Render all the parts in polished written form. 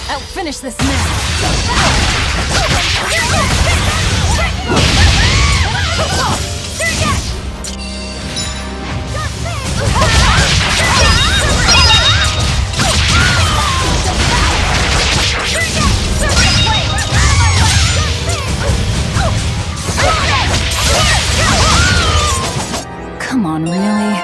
I'll finish this now. Come on, really?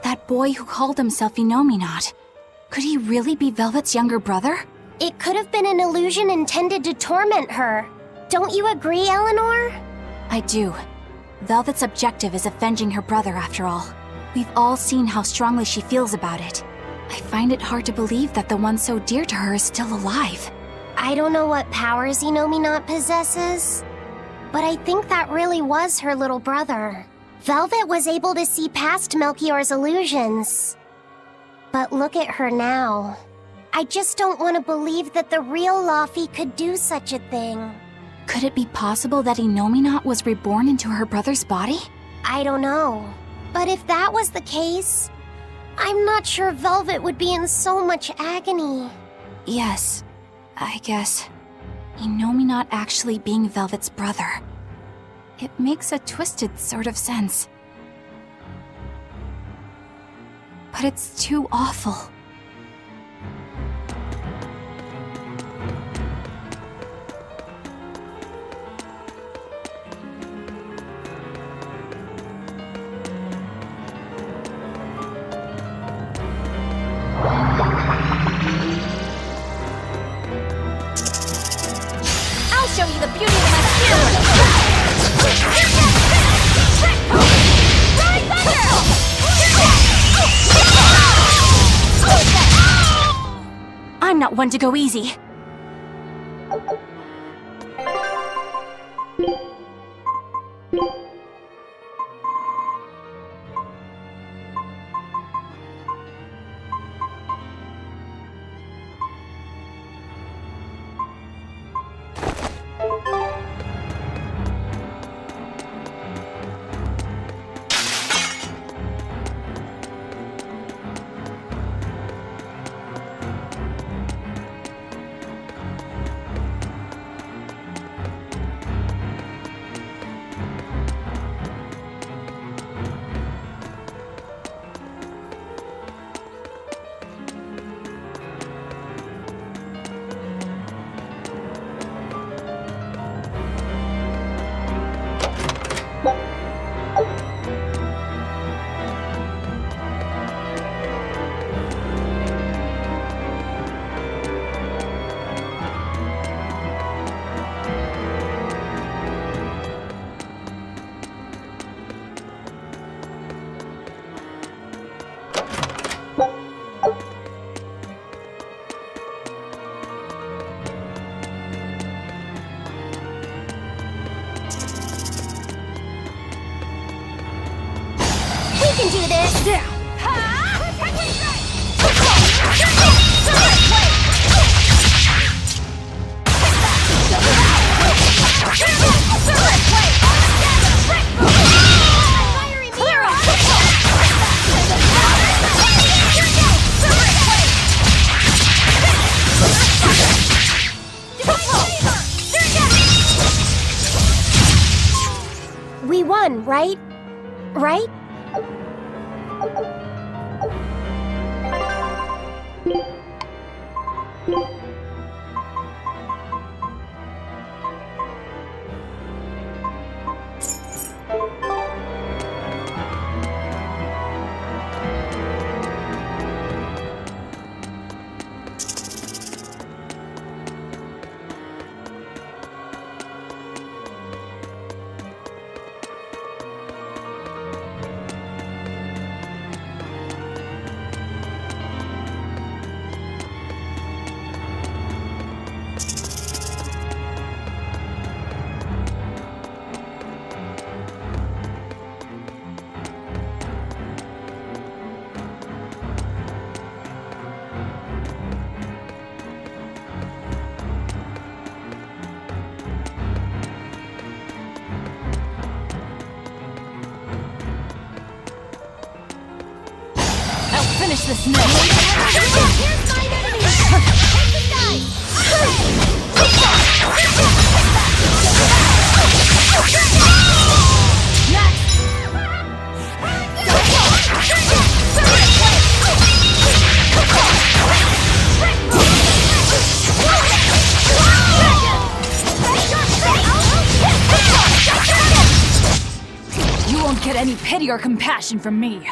That boy who called himself Inominat. Could he really be Velvet's younger brother? It could have been an illusion intended to torment her. Don't you agree, Eleanor? I do. Velvet's objective is avenging her brother, after all. We've all seen how strongly she feels about it. I find it hard to believe that the one so dear to her is still alive. I don't know what powers Inominat possesses, but I think that really was her little brother. Velvet was able to see past Melchior's illusions. But look at her now. I just don't want to believe that the real Laufey could do such a thing. Could it be possible that Inominat was reborn into her brother's body? I don't know. But if that was the case, I'm not sure Velvet would be in so much agony. Yes, I guess. Inominat actually being Velvet's brother. It makes a twisted sort of sense. But it's too awful. I'll show you the beauty of my skill! I'm not one to go easy. do this! Yeah. We won, right? Right? Finish this now. Here's my enemy! Take the guy! You won't get any pity or compassion from me.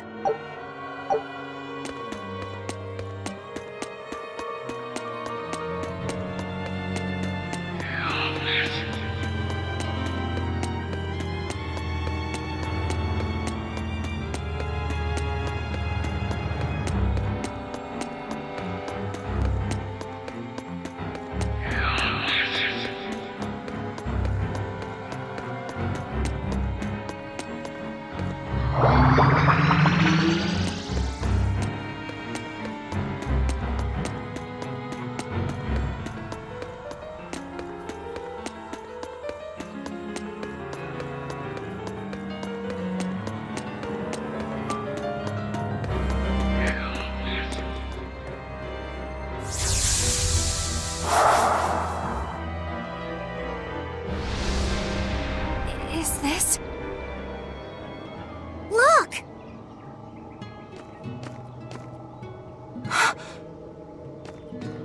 Is this? Look!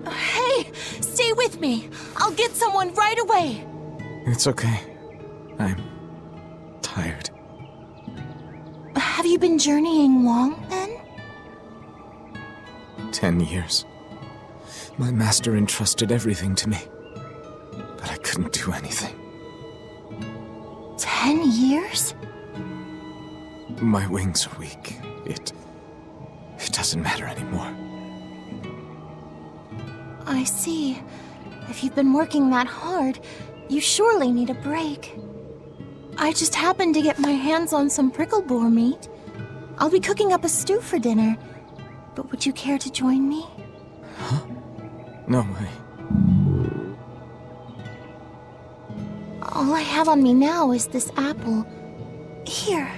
Hey, stay with me. I'll get someone right away. It's okay. I'm tired. Have you been journeying long, then? 10 years. My master entrusted everything to me, but I couldn't do anything. 10 years? My wings are weak. It doesn't matter anymore. I see. If you've been working that hard, you surely need a break. I just happened to get my hands on some prickle boar meat. I'll be cooking up a stew for dinner. But would you care to join me? Huh? No way. All I have on me now is this apple. Here.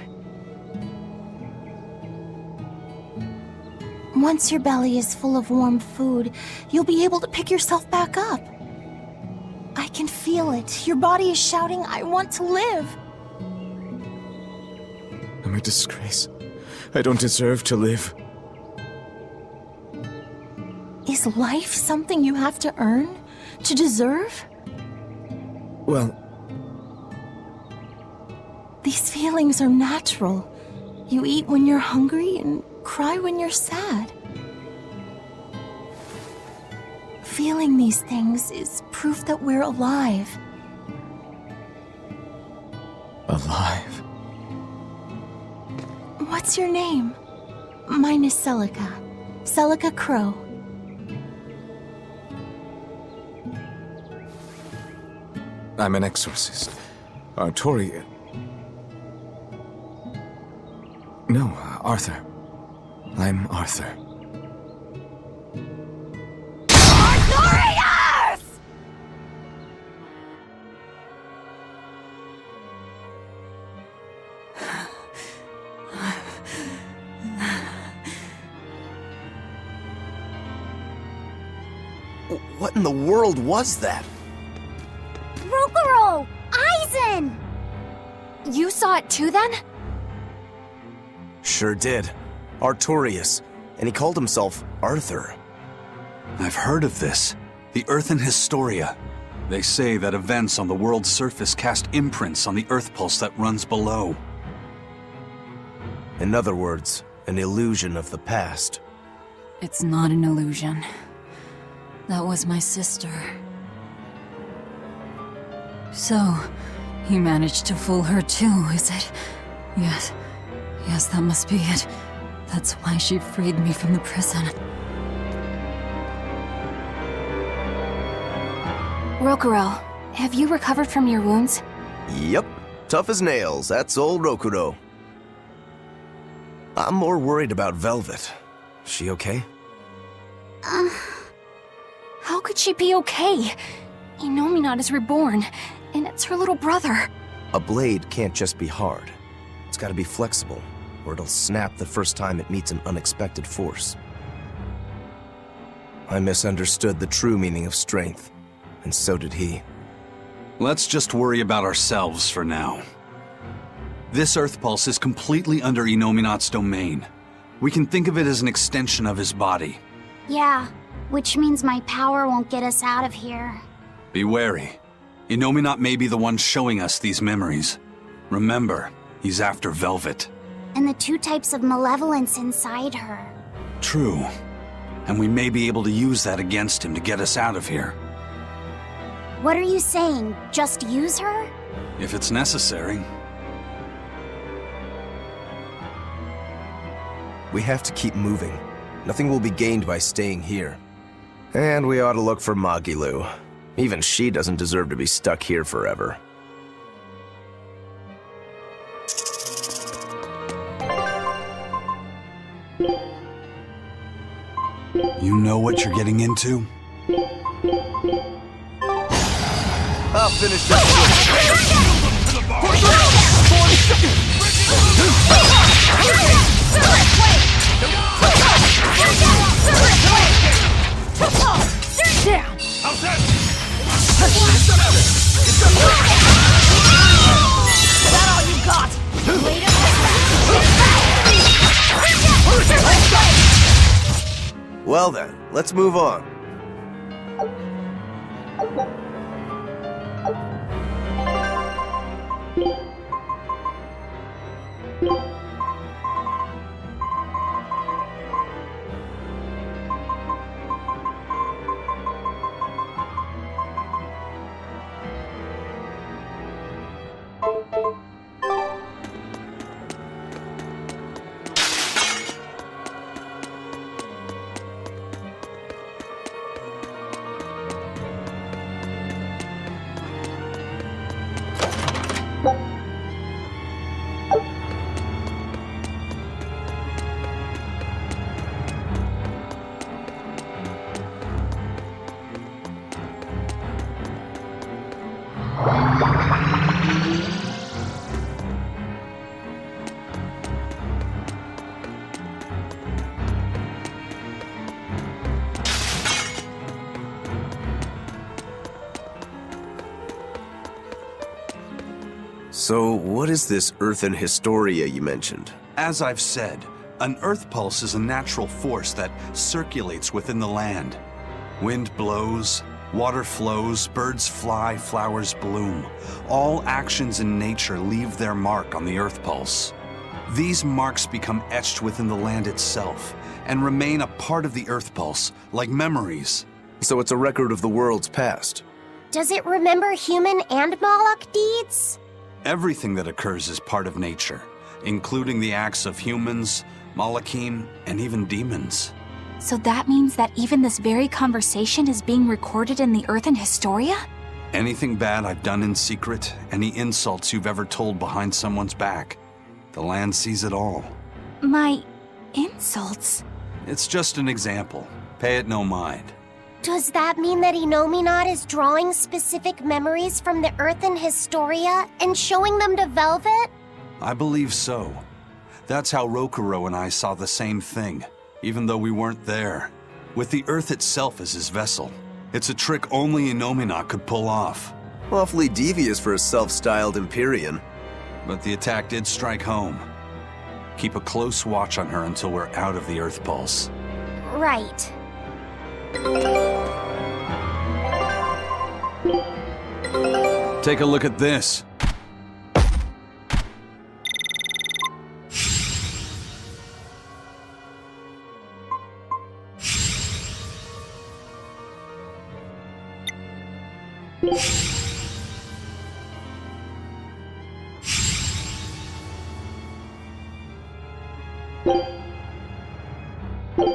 Once your belly is full of warm food, you'll be able to pick yourself back up. I can feel it. Your body is shouting, I want to live. I'm a disgrace. I don't deserve to live. Is life something you have to earn? To deserve? Well, These feelings are natural. You eat when you're hungry and cry when you're sad. Feeling these things is proof that we're alive. alive. What's your name? Mine is Celica. Celica Crow. I'm an exorcist. Tori... No, Arthur. I'm Arthur. Arthurius! What in the world was that? Rokuro! Aizen! You saw it too, then? Sure did. Artorias. And he called himself Arthur. I've heard of this. The Earthen Historia. They say that events on the world's surface cast imprints on the Earth pulse that runs below. In other words, an illusion of the past. It's not an illusion. That was my sister. So, he managed to fool her too, is it? Yes. Yes, that must be it. That's why she freed me from the prison. Rokuro, have you recovered from your wounds? Yep. Tough as nails, that's old Rokuro. I'm more worried about Velvet. She okay? How could she be okay? Inominat is reborn, and it's her little brother. A blade can't just be hard. It's gotta be flexible, or it'll snap the first time it meets an unexpected force. I misunderstood the true meaning of strength, and so did he. Let's just worry about ourselves for now. This Earth pulse is completely under Inominat's domain. We can think of it as an extension of his body. Yeah, which means my power won't get us out of here. Be wary. Inominat may be the one showing us these memories. Remember, he's after Velvet. And the two types of malevolence inside her. True. And we may be able to use that against him to get us out of here. What are you saying? Just use her? If it's necessary. We have to keep moving. Nothing will be gained by staying here. And we ought to look for Magilu. Even she doesn't deserve to be stuck here forever. You know what you're getting into? I'll finish that. Well then, let's move on. So, what is this Earthen Historia you mentioned? As I've said, an Earth pulse is a natural force that circulates within the land. Wind blows, water flows, birds fly, flowers bloom. All actions in nature leave their mark on the Earth pulse. These marks become etched within the land itself and remain a part of the Earth pulse, like memories. So it's a record of the world's past. Does it remember human and Moloch deeds? Everything that occurs is part of nature, including the acts of humans, Malachim, and even demons. So that means that even this very conversation is being recorded in the Earthen Historia? Anything bad I've done in secret, any insults you've ever told behind someone's back, the land sees it all. My insults? It's just an example. Pay it no mind. Does that mean that Inominat is drawing specific memories from the Earthen Historia and showing them to Velvet? I believe so. That's how Rokuro and I saw the same thing, even though we weren't there. With the Earth itself as his vessel. It's a trick only Inominat could pull off. Awfully devious for a self-styled Empyrean. But the attack did strike home. Keep a close watch on her until we're out of the Earth Pulse. Right. Take a look at this.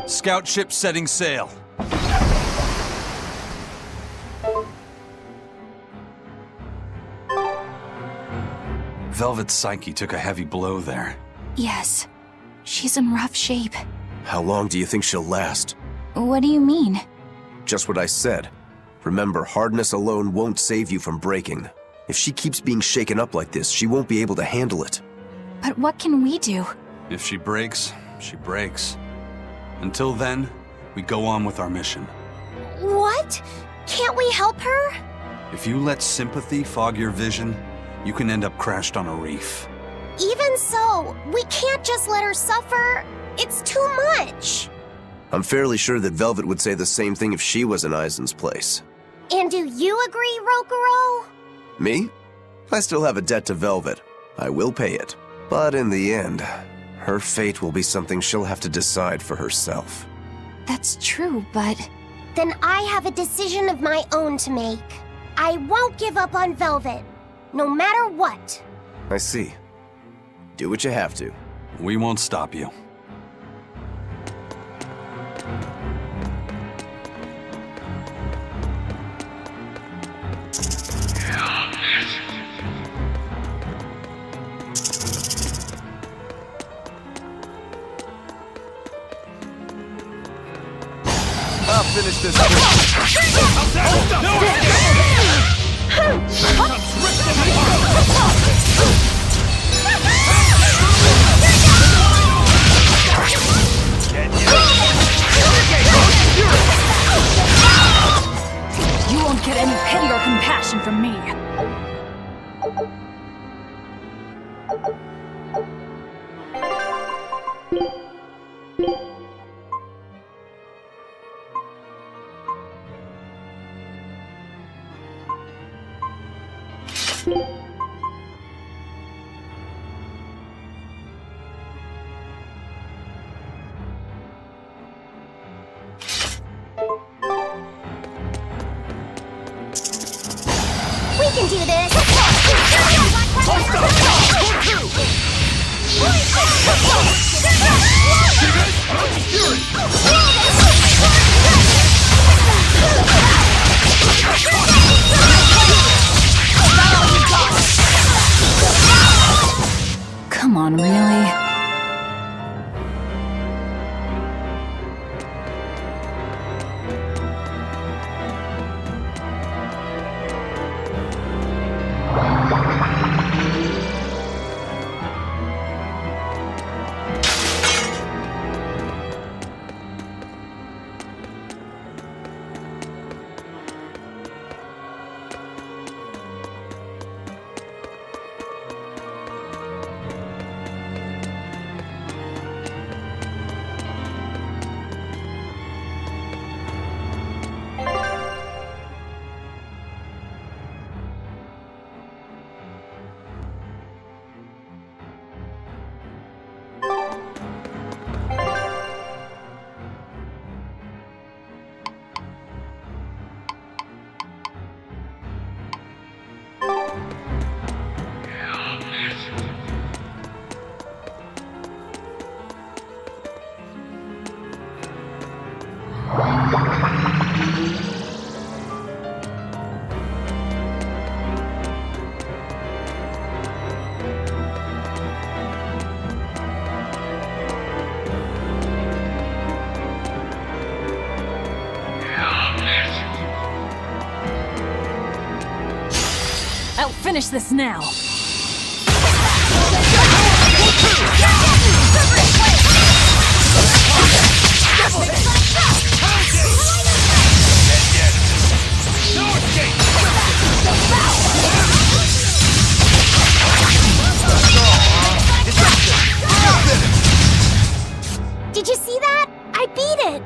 Scout ship setting sail. Velvet's psyche took a heavy blow there. Yes. She's in rough shape. How long do you think she'll last? What do you mean? Just what I said. Remember, hardness alone won't save you from breaking. If she keeps being shaken up like this, she won't be able to handle it. But what can we do? If she breaks, she breaks. Until then, we go on with our mission. What? Can't we help her? If you let sympathy fog your vision, you can end up crashed on a reef. Even so, we can't just let her suffer. It's too much. I'm fairly sure that Velvet would say the same thing if she was in Aizen's place. And do you agree, Rokuro? Me? I still have a debt to Velvet. I will pay it. But in the end, her fate will be something she'll have to decide for herself. That's true, but... Then I have a decision of my own to make. I won't give up on Velvet, no matter what. I see. Do what you have to. We won't stop you. I'll finish this. You won't get any pity or compassion from me. We can do this! Come on, really? finish this now! Did you see that? I beat it!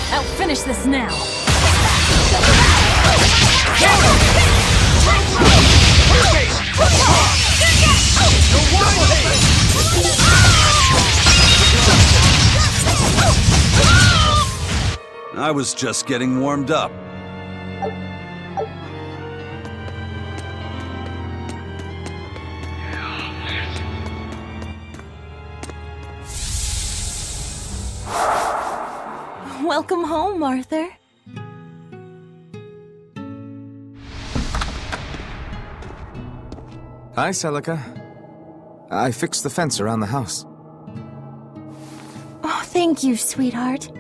I'll finish this now! I was just getting warmed up. Welcome home, Arthur. Hi, Celica. I fixed the fence around the house. Oh, thank you, sweetheart.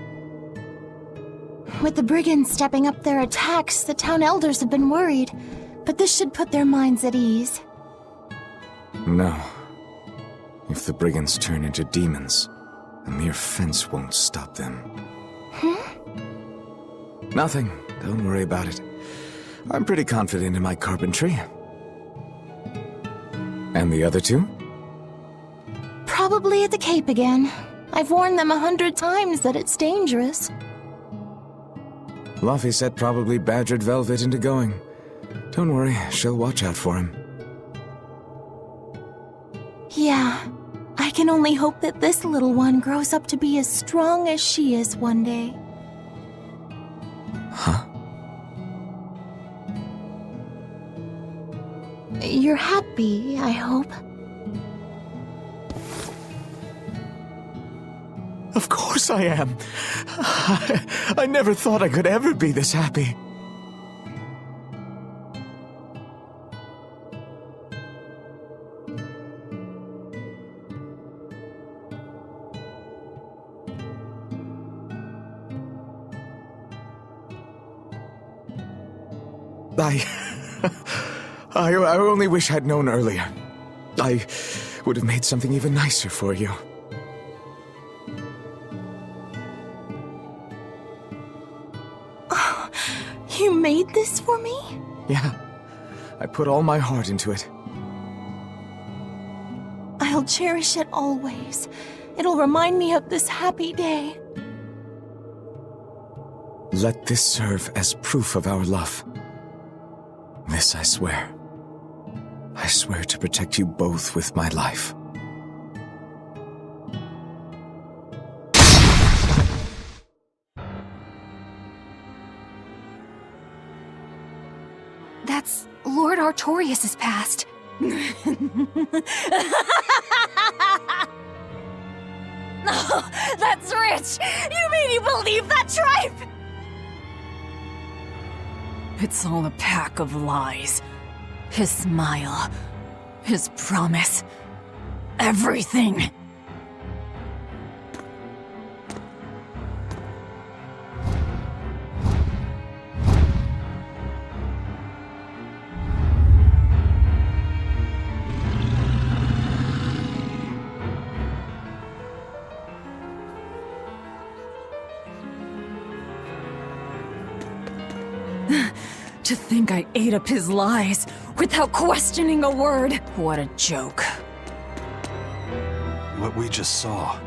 With the brigands stepping up their attacks, the town elders have been worried, but this should put their minds at ease. No. If the brigands turn into demons, a mere fence won't stop them. Nothing. Don't worry about it. I'm pretty confident in my carpentry. And the other two? Probably at the Cape again. I've warned them 100 times that it's dangerous. Luffy said probably badgered Velvet into going. Don't worry, she'll watch out for him. Yeah. I can only hope that this little one grows up to be as strong as she is one day. Huh? You're happy, I hope. Of course I am. I never thought I could ever be this happy. I only wish I'd known earlier. I would have made something even nicer for you. Oh, you made this for me? Yeah, I put all my heart into it. I'll cherish it always. It'll remind me of this happy day. Let this serve as proof of our love. This I swear. I swear to protect you both with my life. That's Lord Artorias' past. Oh, that's rich! You made me believe that tripe! It's all a pack of lies. His smile, his promise, everything. To think I ate up his lies without questioning a word. What a joke. What we just saw.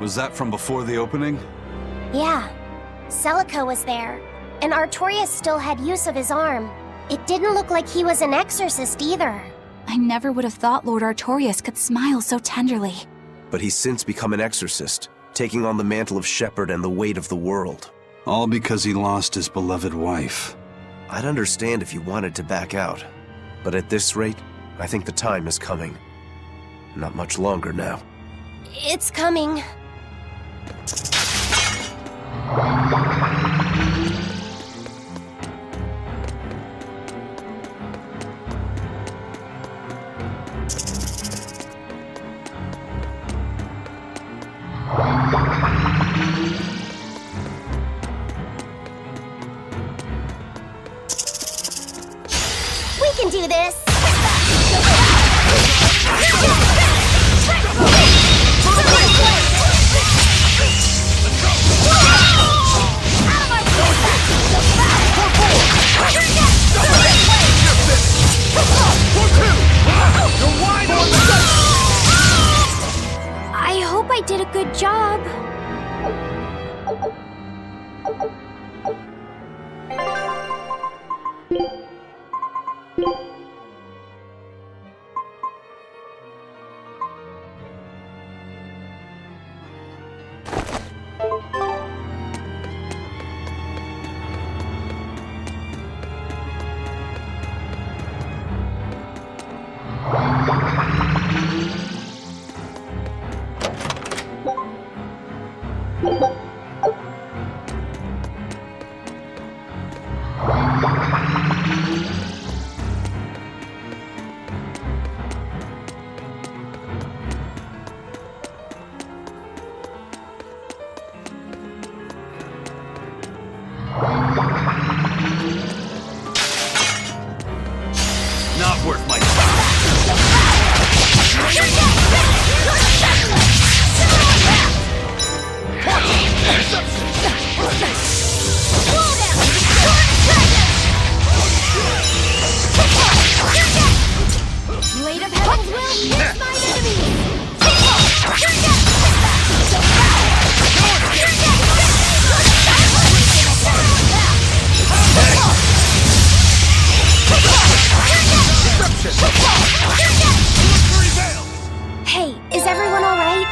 Was that from before the opening? Yeah. Celica was there, and Artorias still had use of his arm. It didn't look like he was an exorcist either. I never would have thought Lord Artorias could smile so tenderly. But he's since become an exorcist. taking on the mantle of shepherd and the weight of the world. All because he lost his beloved wife. I'd understand if you wanted to back out, but at this rate, I think the time is coming. Not much longer now. It's coming. We can do this! I hope I did a good job. Not worth my time. Blade of Heavens will pierce my enemies! Hey, is everyone all right?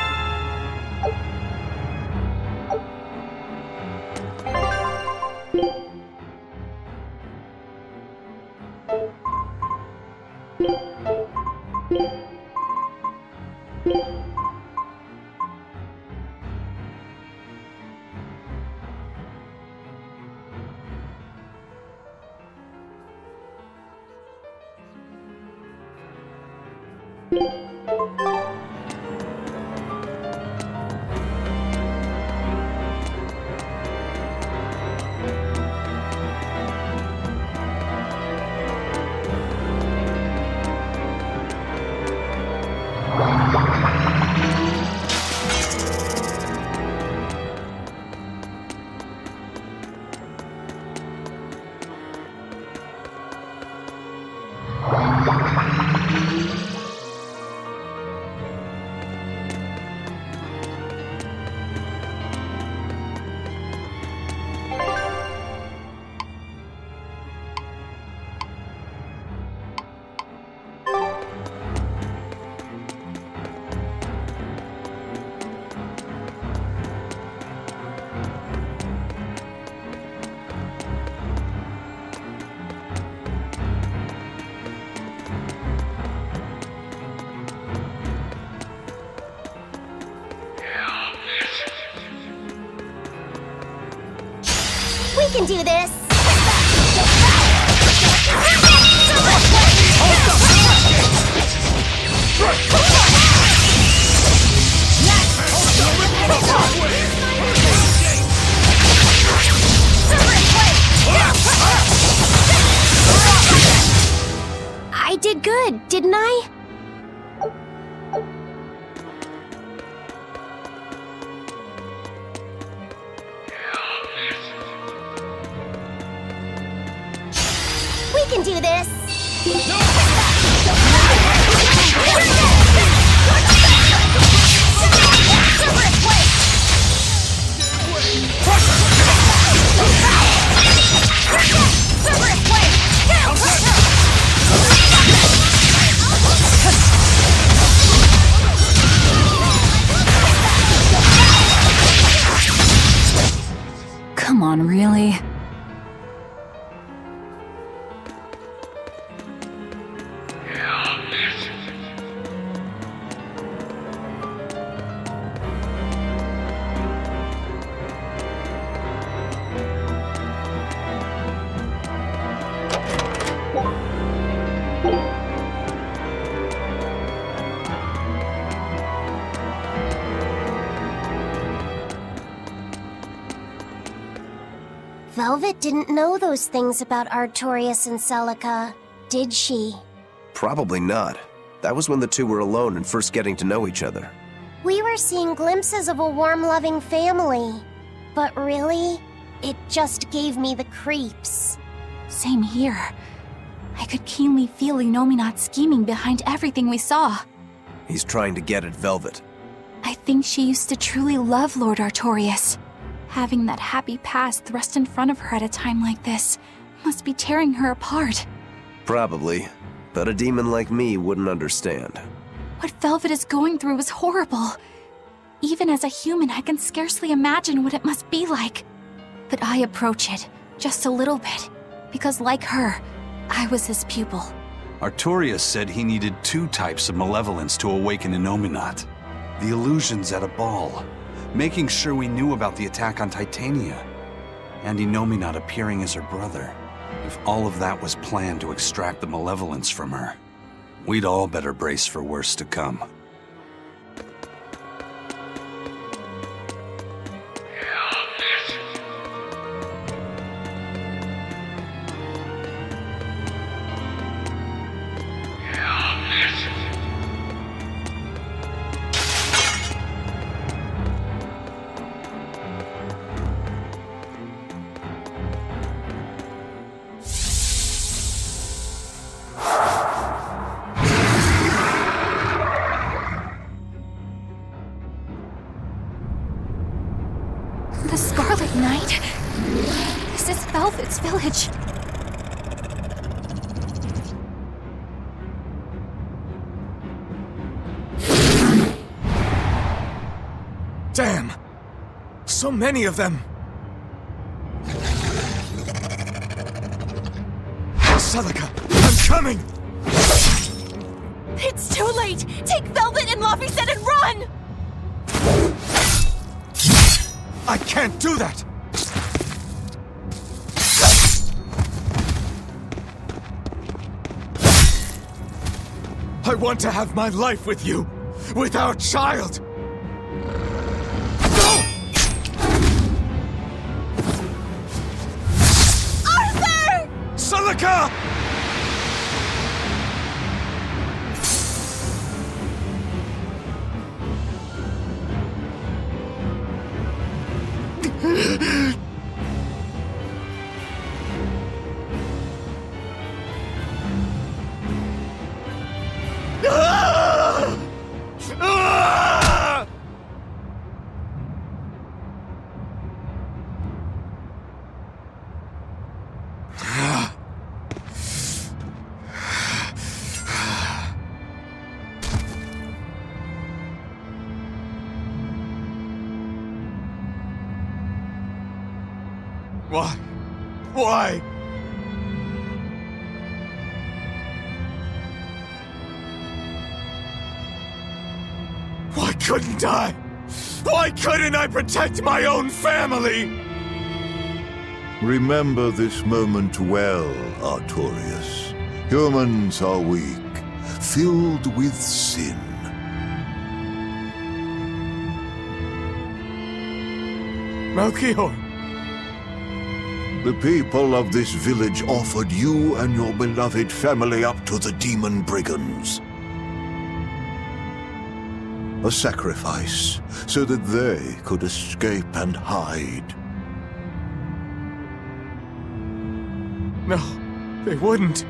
We can do this! I did good, didn't I? We can do this! Velvet didn't know those things about Artorias and Celica, did she? Probably not. That was when the two were alone and first getting to know each other. We were seeing glimpses of a warm, loving family. But really, it just gave me the creeps. Same here. I could keenly feel Inominat scheming behind everything we saw. He's trying to get at Velvet. I think she used to truly love Lord Artorias. Having that happy past thrust in front of her at a time like this must be tearing her apart. Probably. But a demon like me wouldn't understand. What Velvet is going through is horrible. Even as a human, I can scarcely imagine what it must be like. But I approach it, just a little bit, because like her, I was his pupil. Artorias said he needed 2 types of malevolence to awaken Inominat. The illusions at a ball, making sure we knew about the attack on Titania, and Inominat appearing as her brother. If all of that was planned to extract the malevolence from her, we'd all better brace for worse to come. The Scarlet Knight? This is Velvet's village. Damn! So many of them! Celica, I'm coming! It's too late! Take Velvet and Laphicet and run! I can't do that! I want to have my life with you, with our child! Arthur! Celica! Why? Why? Why couldn't I? Why couldn't I protect my own family? Remember this moment well, Artorias. Humans are weak, filled with sin. Melchior! The people of this village offered you and your beloved family up to the demon brigands. A sacrifice, so that they could escape and hide. No, they wouldn't.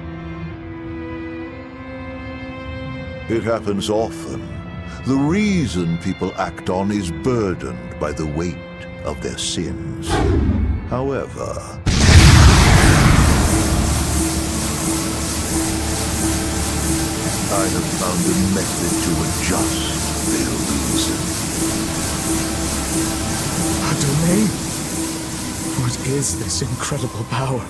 It happens often. The reason people act on is burdened by the weight of their sins. However, I have found a method to adjust their reason. A domain? What is this incredible power?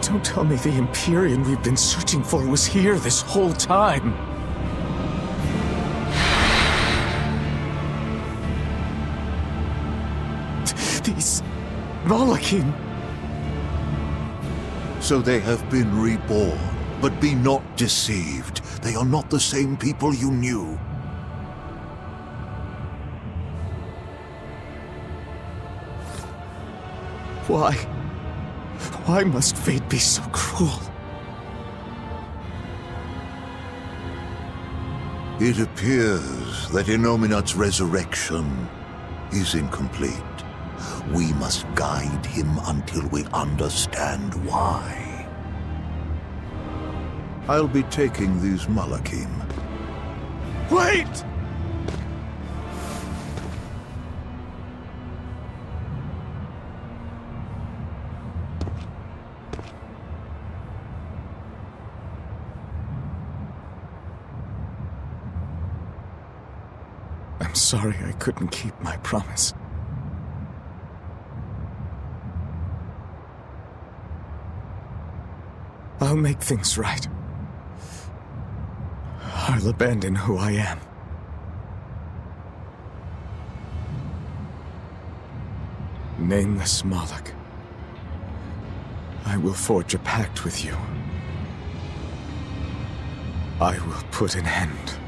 Don't tell me the Empyrean we've been searching for was here this whole time. These Malachim. So they have been reborn, but be not deceived. They are not the same people you knew. Why? Why must fate be so cruel? It appears that Innominat's resurrection is incomplete. We must guide him until we understand why. I'll be taking these Malakim. Wait! I'm sorry I couldn't keep my promise. I'll make things right. I'll abandon who I am. Nameless Moloch, I will forge a pact with you. I will put an end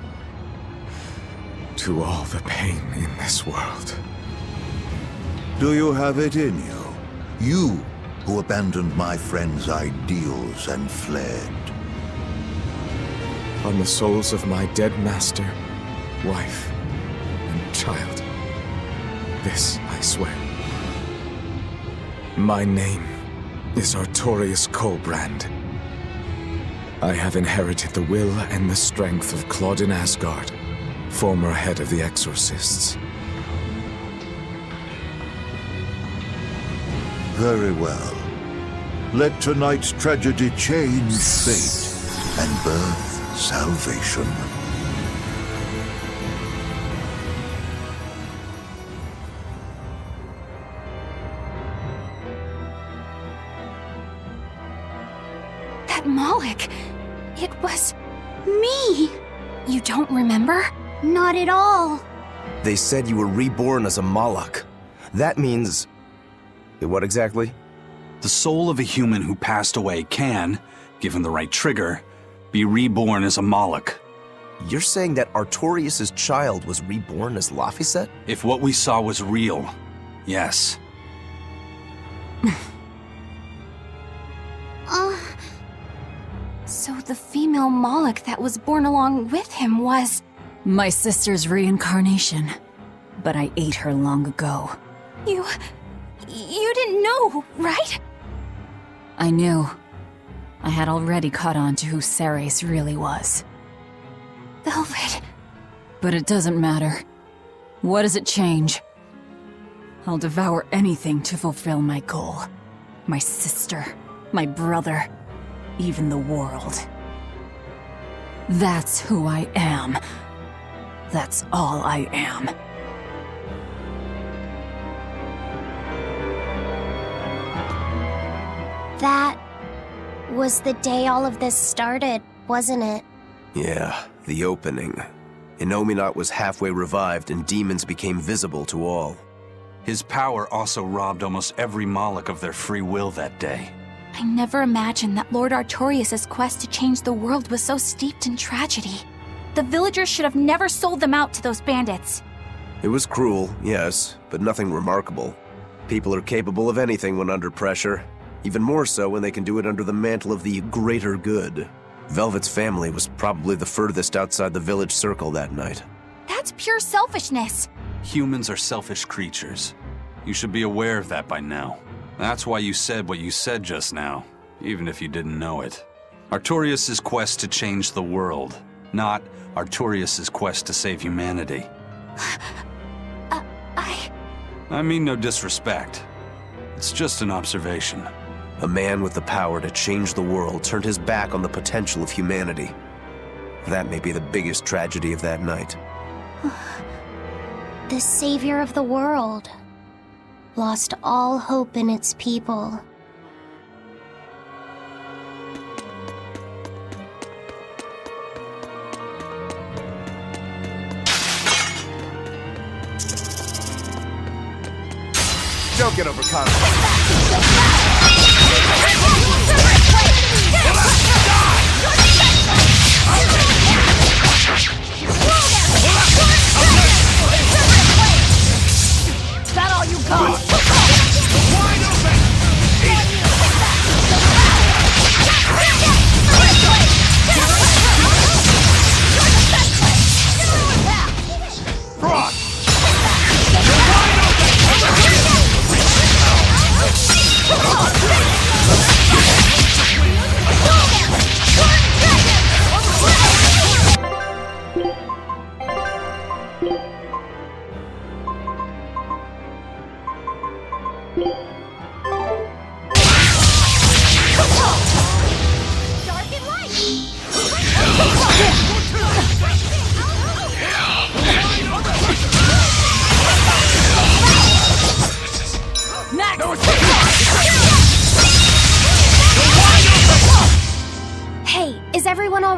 to all the pain in this world. Do you have it in you? You who abandoned my friend's ideals and fled. On the souls of my dead master, wife, and child. This I swear. My name is Artorius Colbrand. I have inherited the will and the strength of Claudin Asgard, former head of the Exorcists. Very well. Let tonight's tragedy change fate and birth salvation. That Moloch, it was me. You don't remember? Not at all. They said you were reborn as a Moloch. That means... what exactly? The soul of a human who passed away can, given the right trigger, be reborn as a Moloch. You're saying that Artorius' child was reborn as Laphicet? If what we saw was real, yes. So the female Moloch that was born along with him was... My sister's reincarnation. But I ate her long ago. You didn't know, right? I knew. I had already caught on to who Ceres really was. Velvet. But it doesn't matter. What does it change? I'll devour anything to fulfill my goal. My sister, my brother, even the world. That's who I am. That's all I am. That was the day all of this started, wasn't it? Yeah, the opening. Innominat was halfway revived and demons became visible to all. His power also robbed almost every Moloch of their free will that day. I never imagined that Lord Artorius' quest to change the world was so steeped in tragedy. The villagers should have never sold them out to those bandits. It was cruel, yes, but nothing remarkable. People are capable of anything when under pressure. Even more so when they can do it under the mantle of the greater good. Velvet's family was probably the furthest outside the village circle that night. That's pure selfishness. Humans are selfish creatures. You should be aware of that by now. That's why you said what you said just now, even if you didn't know it. Artorius' quest to change the world, not Artorius' quest to save humanity. I mean no disrespect. It's just an observation. A man with the power to change the world turned his back on the potential of humanity. That may be the biggest tragedy of that night. The savior of the world lost all hope in its people. Don't get overconfident. Is that all you got? Wide open!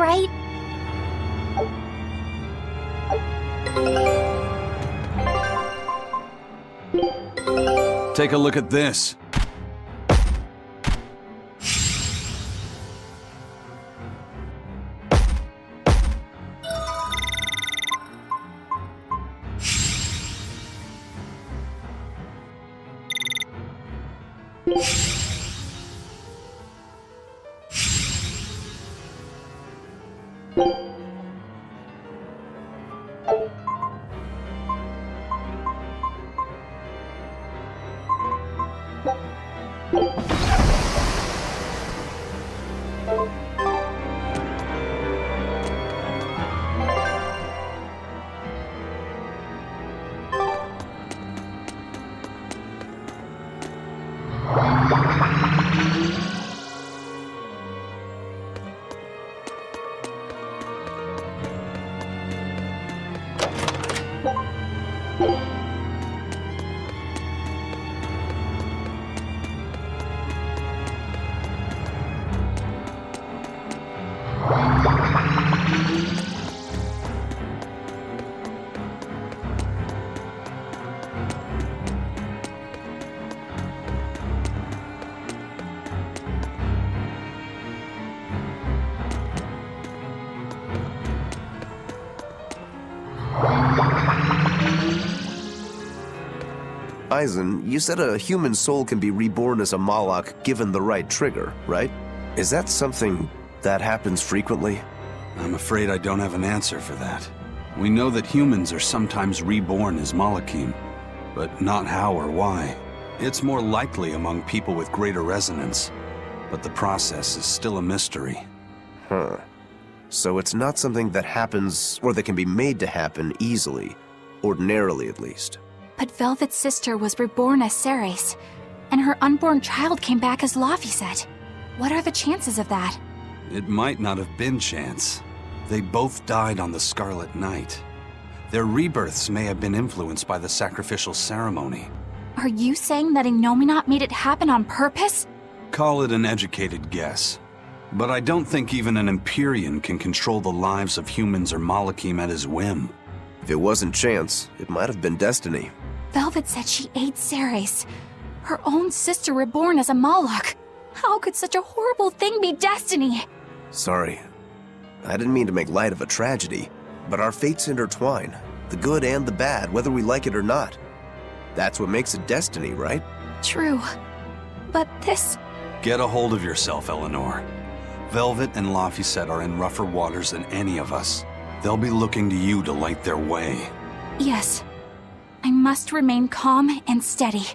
right. Take a look at this. Eisen, you said a human soul can be reborn as a Malak given the right trigger, right? Is that something that happens frequently? I'm afraid I don't have an answer for that. We know that humans are sometimes reborn as Malakim, but not how or why. It's more likely among people with greater resonance, but the process is still a mystery. Huh. So it's not something that happens, or that can be made to happen easily, ordinarily at least. But Velvet's sister was reborn as Ceres, and her unborn child came back as Laphicet. What are the chances of that? It might not have been chance. They both died on the Scarlet Night. Their rebirths may have been influenced by the sacrificial ceremony. Are you saying that Innominat made it happen on purpose? Call it an educated guess. But I don't think even an Empyrean can control the lives of humans or Malakim at his whim. If it wasn't chance, it might have been destiny. Velvet said she ate Ceres, her own sister reborn as a Malak. How could such a horrible thing be destiny? Sorry. I didn't mean to make light of a tragedy, but our fates intertwine, the good and the bad, whether we like it or not. That's what makes it destiny, right? True. But this... Get a hold of yourself, Eleanor. Velvet and Laphicet are in rougher waters than any of us. They'll be looking to you to light their way. Yes. I must remain calm and steady.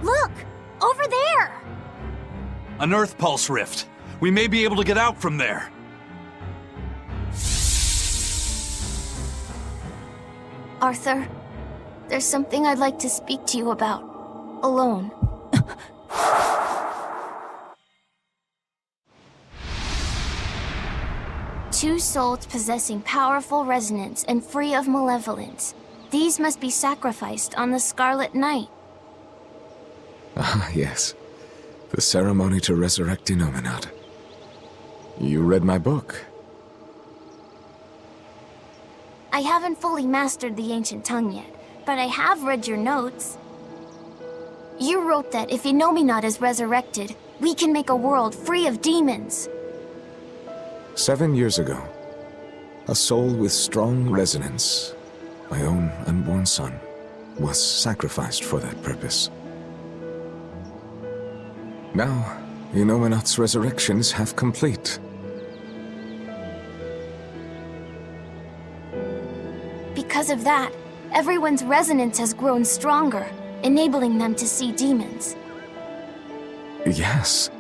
Look! Over there! An Earth Pulse rift. We may be able to get out from there. Arthur, there's something I'd like to speak to you about. Alone. Two souls possessing powerful resonance and free of malevolence. These must be sacrificed on the Scarlet Night. Ah, yes. The ceremony to resurrect Innominat. You read my book. I haven't fully mastered the ancient tongue yet, but I have read your notes. You wrote that if Innominat is resurrected, we can make a world free of demons. 7 years ago, a soul with strong resonance, my own unborn son, was sacrificed for that purpose. Now, Innominat's resurrection is half complete. Because of that, everyone's resonance has grown stronger, enabling them to see demons. Yes,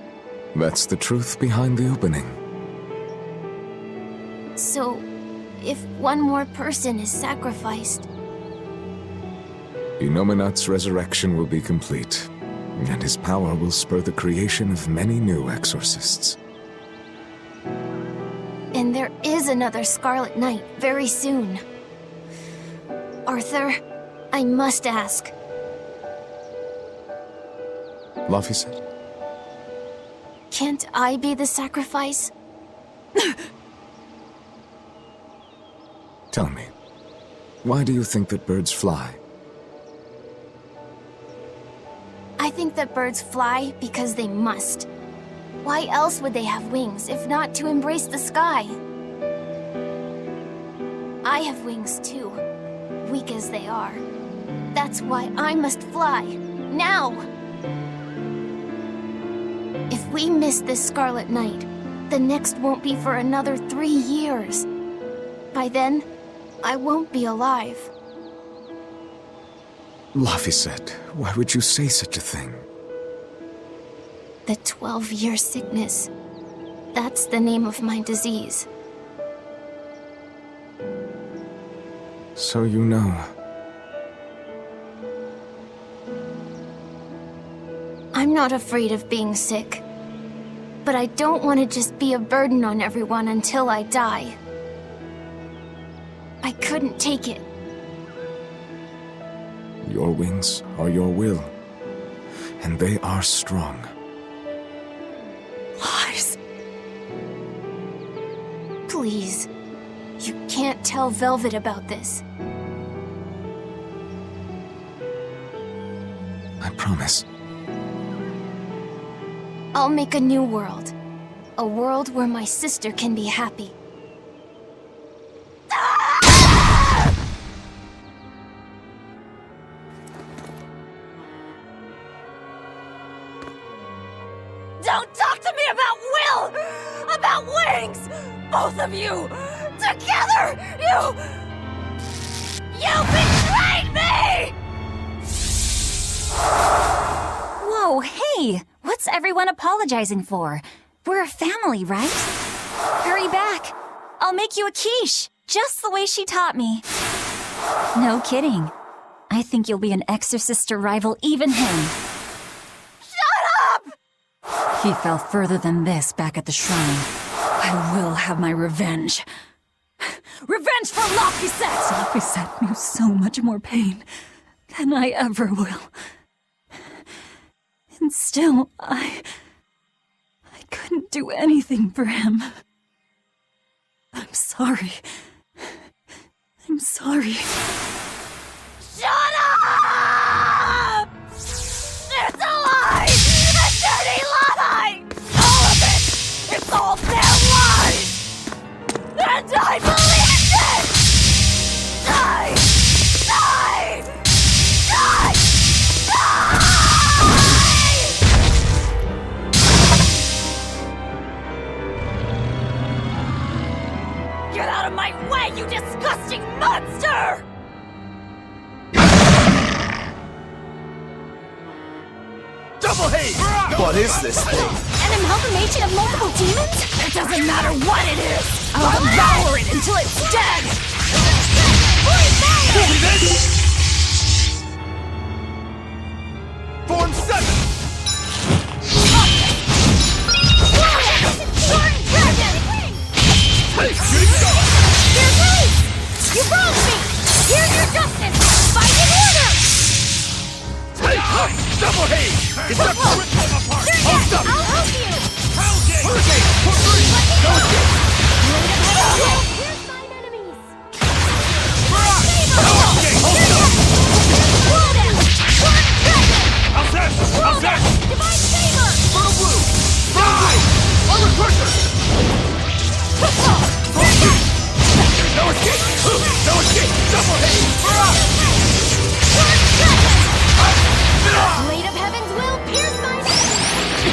that's the truth behind the opening. So, if one more person is sacrificed, Inominat's resurrection will be complete, and his power will spur the creation of many new exorcists. And there is another Scarlet Knight very soon. Arthur, I must ask. Laphicet? Can't I be the sacrifice? Tell me, why do you think that birds fly? I think that birds fly because they must. Why else would they have wings if not to embrace the sky? I have wings too, weak as they are. That's why I must fly, now! If we miss this Scarlet Night, the next won't be for another 3 years. By then, I won't be alive. Laphicet, why would you say such a thing? The 12-year sickness. That's the name of my disease. So you know. I'm not afraid of being sick. But I don't want to just be a burden on everyone until I die. I couldn't take it. Your wings are your will, and they are strong. Lies. Please. You can't tell Velvet about this. I promise. I'll make a new world. A world where my sister can be happy. Don't talk to me about will! About wings! Both of you! Together! You betrayed me! Whoa, hey! What's everyone apologizing for? We're a family, right? Hurry back. I'll make you a quiche, just the way she taught me. No kidding. I think you'll be an exorcist to rival even him. He fell further than this back at the shrine. I will have my revenge. Revenge for Laphicet! Laphicet knew so much more pain than I ever will. And still, I couldn't do anything for him. I'm sorry. I'm sorry. Shut up! It's a lie! A dirty lie! All of it! It's all their lies! And I believed it! Die! Die! Die! Die! Get out of my way, you disgusting monster! Double hate! What is this thing? An amalgamation of multiple demons? It doesn't matter what it is! I'll devour it until it's dead! Form 7! Hey, shooting star! Here's Release! You wronged me! Here's your justice! Fight in order! Hey, double hate! It's not to rip them apart! You're Hold dead! up! I'll help you! Hurricane! For free! No escape! Here's mine enemies! No escape! Hold up! Blow them! One dragon! I'll dash! Divine Saber! Fertile blue! Die! Armor crusher! No escape! No escape! Double hate! Blade of Heaven's will pierce my enemies!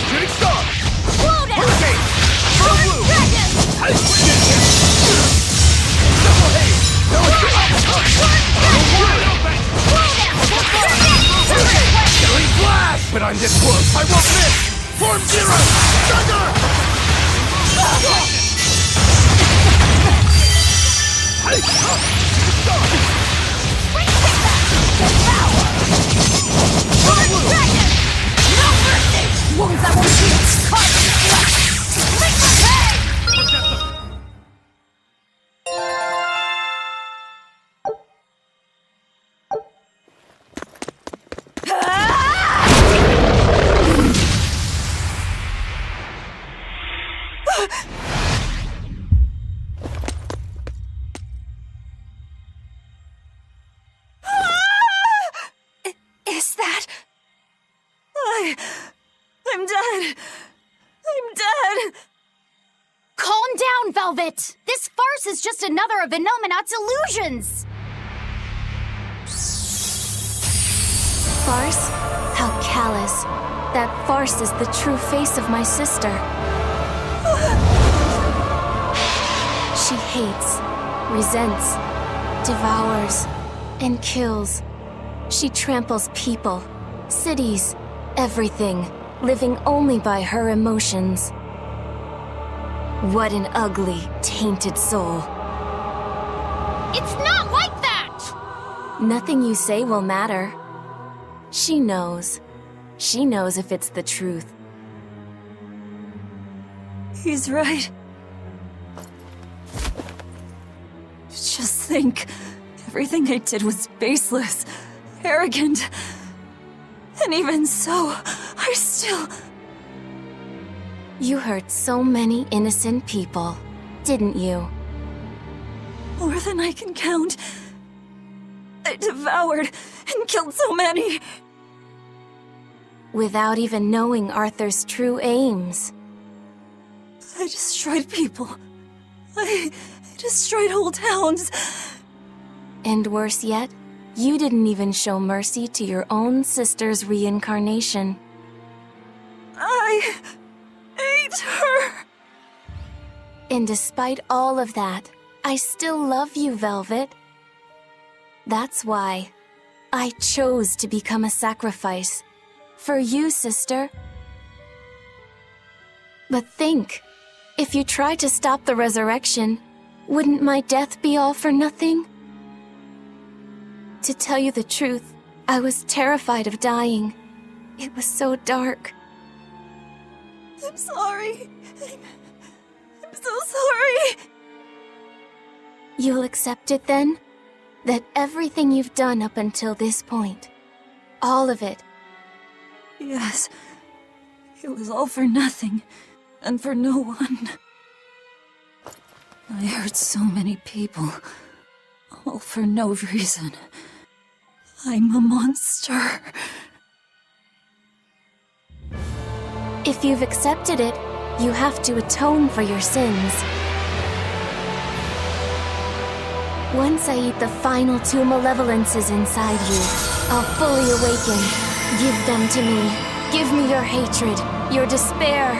Shooting star! Blow down! Hurricane! Fertile blue! Dragon! Double hate! No escape! Killing flash! But I'm this close! I won't miss! Form 0! Thunder! Hey! Star! Devour! This farce is just another of Inominat's illusions! Farce? How callous. That farce is the true face of my sister. She hates, resents, devours, and kills. She tramples people, cities, everything, living only by her emotions. What an ugly, tainted soul. It's not like that! Nothing you say will matter. She knows. She knows if it's the truth. He's right. Just think. Everything I did was baseless, arrogant. And even so, I still... You hurt so many innocent people, didn't you? More than I can count. I devoured and killed so many. Without even knowing Arthur's true aims. I destroyed people. I destroyed whole towns. And worse yet, you didn't even show mercy to your own sister's reincarnation. I ate her. And despite all of that, I still love you, Velvet. That's why I chose to become a sacrifice. For you, sister. But think, if you tried to stop the resurrection, wouldn't my death be all for nothing? To tell you the truth, I was terrified of dying. It was so dark. I'm sorry. I'm so sorry. You'll accept it then? That everything you've done up until this point, all of it, Yes. It was all for nothing, and for no one. I hurt so many people, all for no reason. I'm a monster. if you've accepted it, you have to atone for your sins. Once I eat the final two malevolences inside you, I'll fully awaken. Give them to me. Give me your hatred, your despair.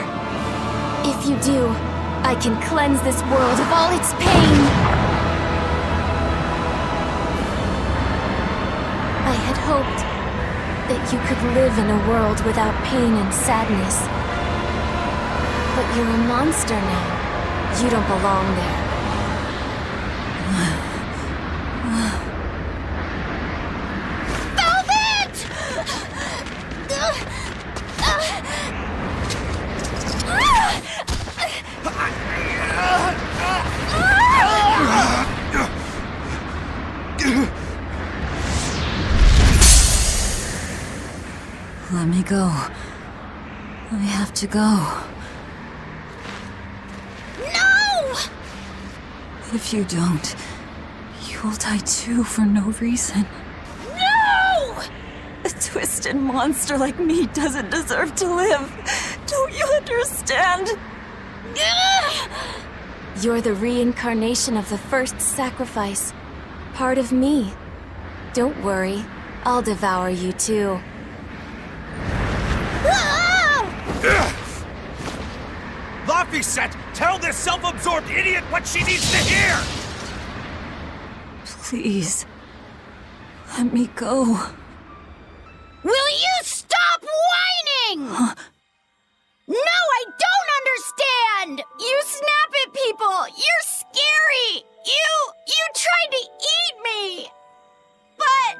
If you do, I can cleanse this world of all its pain. I had hoped that you could live in a world without pain and sadness. But you're a monster now. You don't belong there. Let me go. I have to go. No! If you don't, you'll die too for no reason. No! A twisted monster like me doesn't deserve to live. Don't you understand? You're the reincarnation of the first sacrifice. Part of me. Don't worry, I'll devour you too. Laphicet, tell this self-absorbed idiot what she needs to hear! Please. Let me go. Will you stop whining? Huh? No, I don't understand! You snap at people! You're scary! You tried to eat me! But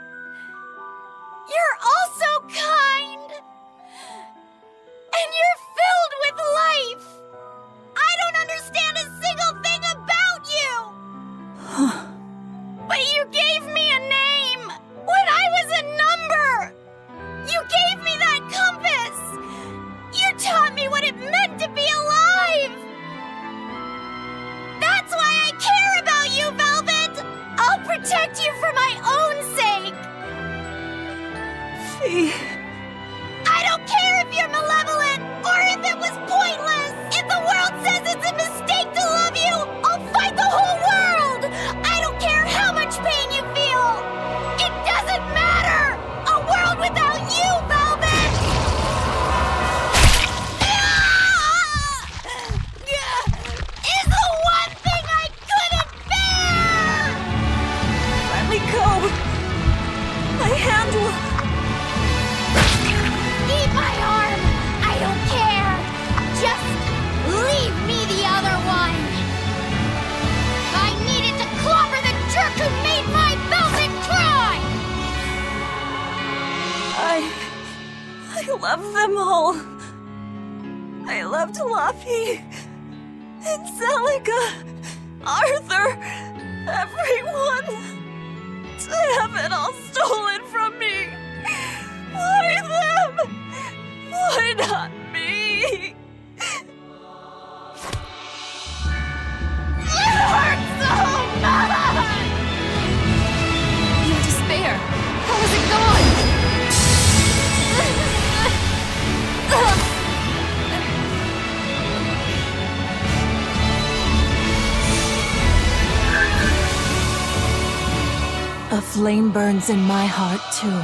you're also kind! And you're filled with life! I don't understand a single thing about you! But you gave me a name! When I was a number! You gave me that compass! You taught me what it meant to be alive! That love them all. I loved Laffy and Celica, Arthur, everyone. To have it all stolen from me. Why them? Why not me? It hurts so much! In despair. How is it gone? A flame burns in my heart, too.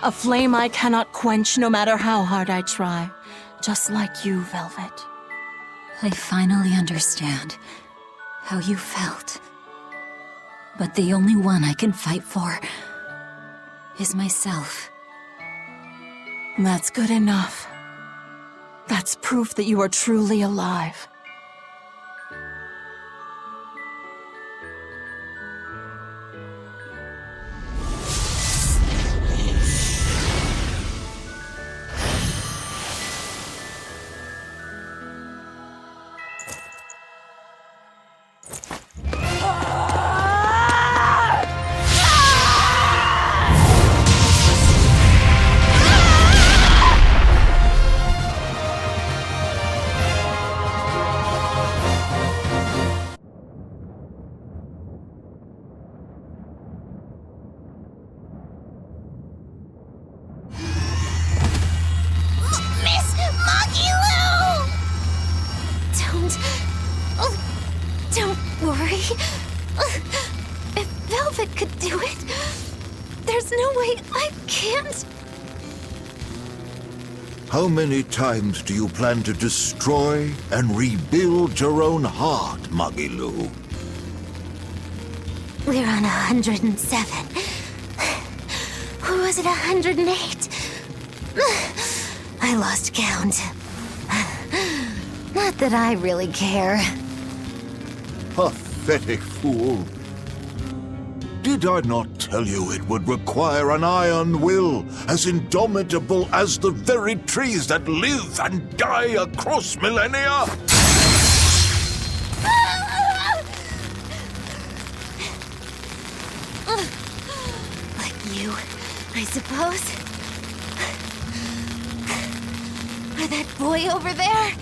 A flame I cannot quench no matter how hard I try. Just like you, Velvet. I finally understand how you felt. But the only one I can fight for is myself. That's good enough. That's proof that you are truly alive. Don't worry. If Velvet could do it, there's no way I can't. How many times do you plan to destroy and rebuild your own heart, Magilu? We're on 107. Or was it 108? I lost count. Not that I really care. Pathetic fool. Did I not tell you it would require an iron will as indomitable as the very trees that live and die across millennia? Like you, I suppose. Or that boy over there.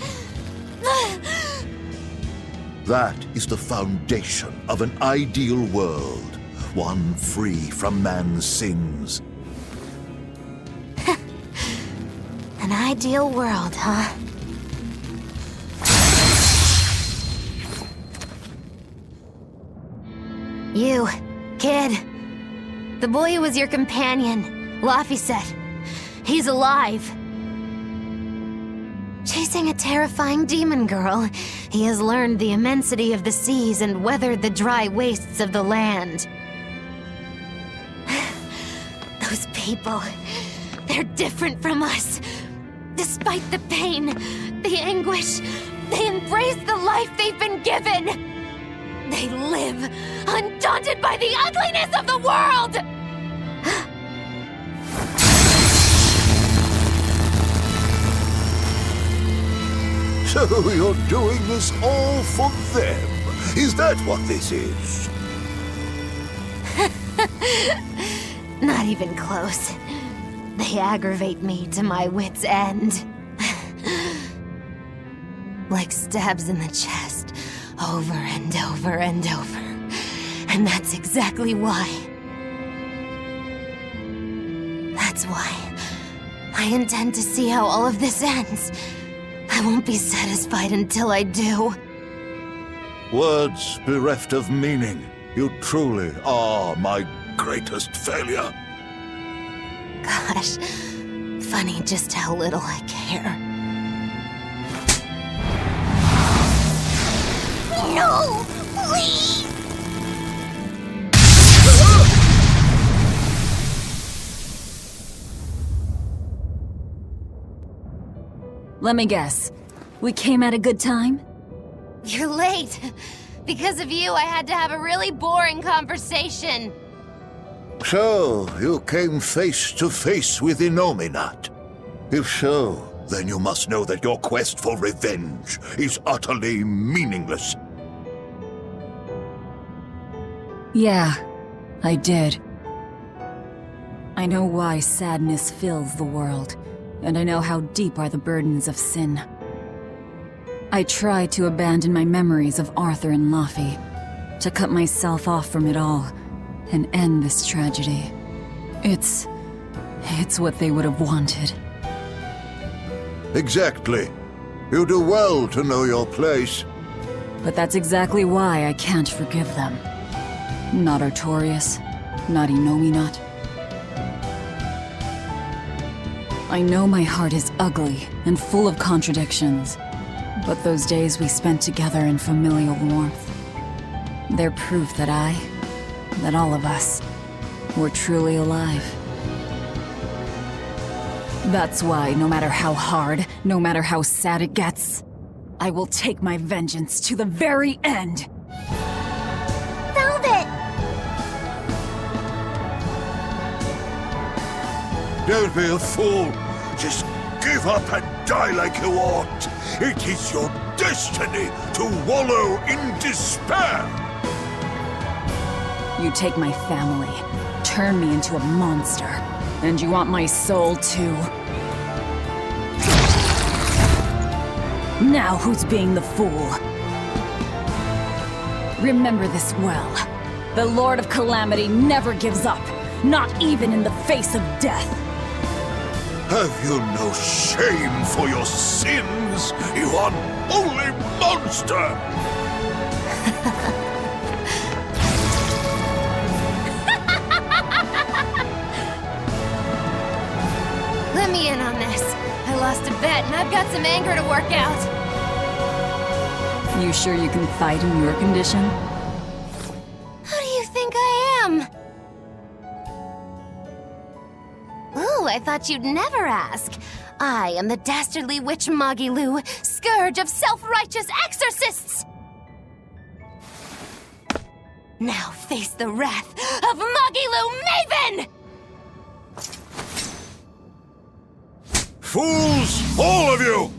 That is the foundation of an ideal world. One free from man's sins. An ideal world, huh? You, kid. The boy who was your companion, Laphicet. He's alive. Chasing a terrifying demon girl, he has learned the immensity of the seas and weathered the dry wastes of the land. Those people, they're different from us. Despite the pain, the anguish, they embrace the life they've been given. They live, undaunted by the ugliness of the world! So you're doing this all for them? Is that what this is? Not even close. They aggravate me to my wit's end. Like stabs in the chest, over and over and over. And that's exactly why. That's why I intend to see how all of this ends. I won't be satisfied until I do. Words bereft of meaning. You truly are my greatest failure. Gosh, funny just how little I care. No! Please! Let me guess. We came at a good time? You're late. Because of you, I had to have a really boring conversation. So, you came face to face with Inominat. If so, then you must know that your quest for revenge is utterly meaningless. Yeah, I did. I know why sadness fills the world, and I know how deep are the burdens of sin. I tried to abandon my memories of Arthur and Laffy, to cut myself off from it all, and end this tragedy. It's what they would have wanted. Exactly. You do well to know your place. But that's exactly why I can't forgive them. Not Artorias, not Innominat. I know my heart is ugly and full of contradictions, but those days we spent together in familial warmth, they're proof that all of us, were truly alive. That's why, no matter how hard, no matter how sad it gets, I will take my vengeance to the very end! Velvet! Don't be a fool. Just give up and die like you ought. It is your destiny to wallow in despair. You take my family, turn me into a monster, and you want my soul too? Now who's being the fool? Remember this well. The Lord of Calamity never gives up, not even in the face of death. Have you no shame for your sins, you unholy monster? Let me in on this. I lost a bet and I've got some anger to work out. You sure you can fight in your condition? Who do you think I am? Ooh, I thought you'd never ask. I am the dastardly witch Magilu, scourge of self-righteous exorcists! Now face the wrath of Magilu Maven! Fools, all of you!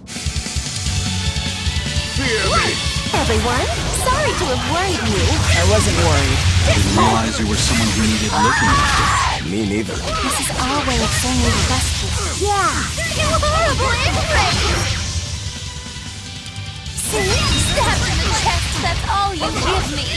Fear me! Everyone, sorry to have worried you. I wasn't worried. I didn't realize you were someone who needed looking after. Me neither. This is our way of saying we rescue. Yeah. You horrible ingrate! See? Stabbed in the chest, that's all you give me!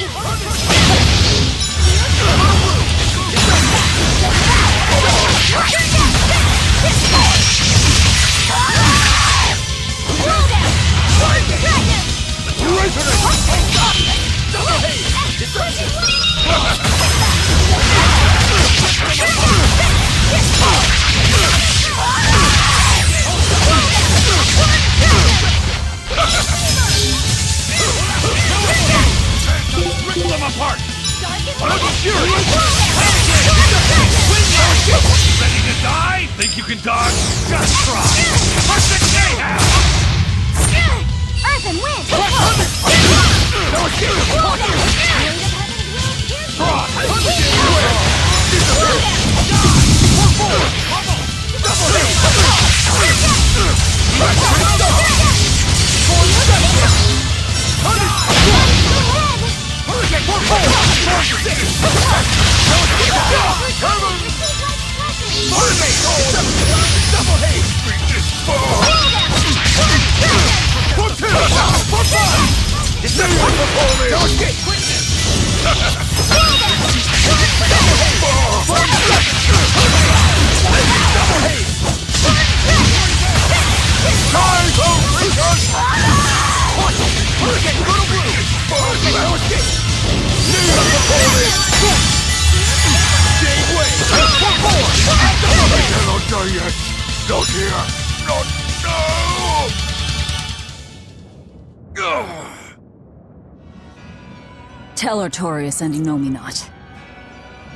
Rip them apart! Ready to die? Think you can dodge? Just try! Perfect mayhem! Earth and wind! Cannot die yet. Not here. Not now. Tell Artorias and Innominat.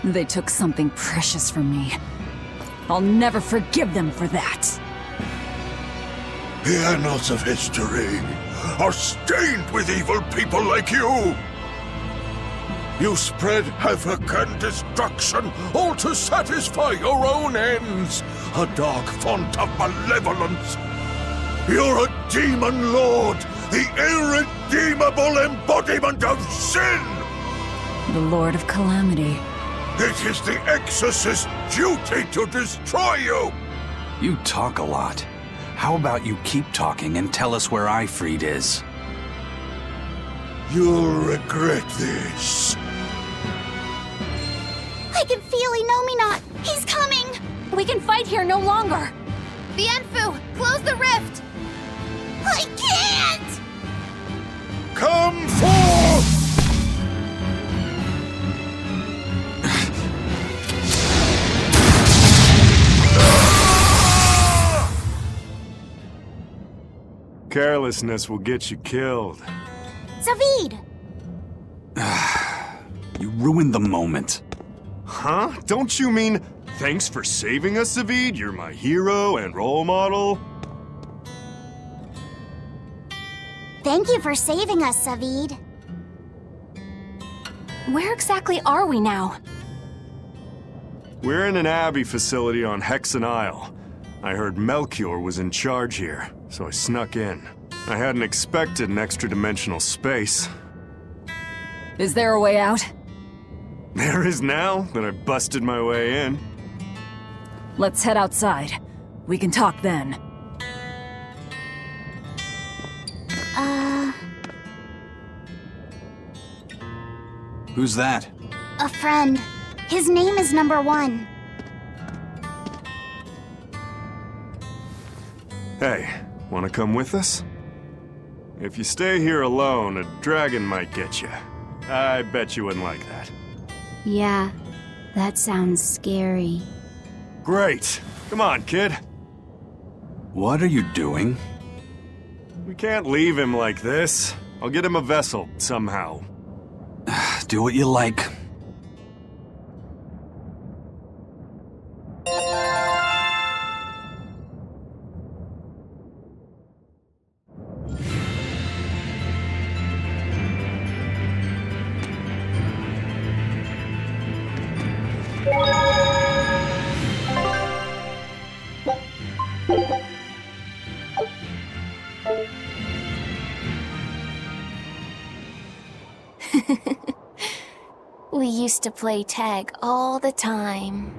They took something precious from me. I'll never forgive them for that. The annals of history are stained with evil people like you. You spread havoc and destruction, all to satisfy your own ends. A dark font of malevolence. You're a demon lord, the irredeemable embodiment of sin! The Lord of Calamity. It is the exorcist's duty to destroy you! You talk a lot. How about you keep talking and tell us where Ifrid is? You'll regret this. I can feel Inominat! He's coming! We can fight here no longer! The Enfu! Close the rift! I can't! Come forth! Carelessness will get you killed. Zavid! You ruined the moment. Huh? Don't you mean, thanks for saving us, Zavid? You're my hero and role model? Thank you for saving us, Zavid. Where exactly are we now? We're in an Abbey facility on Hexen Isle. I heard Melchior was in charge here, so I snuck in. I hadn't expected an extra-dimensional space. Is there a way out? There is now that I busted my way in. Let's head outside. We can talk then. Who's that? A friend. His name is Number 1. Hey, wanna come with us? If you stay here alone, a dragon might get you. I bet you wouldn't like that. Yeah, that sounds scary. Great! Come on, kid. What are you doing? We can't leave him like this. I'll get him a vessel, somehow. Do what you like. We used to play tag all the time.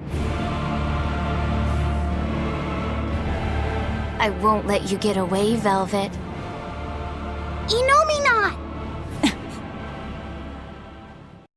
I won't let you get away, Velvet. Inomina!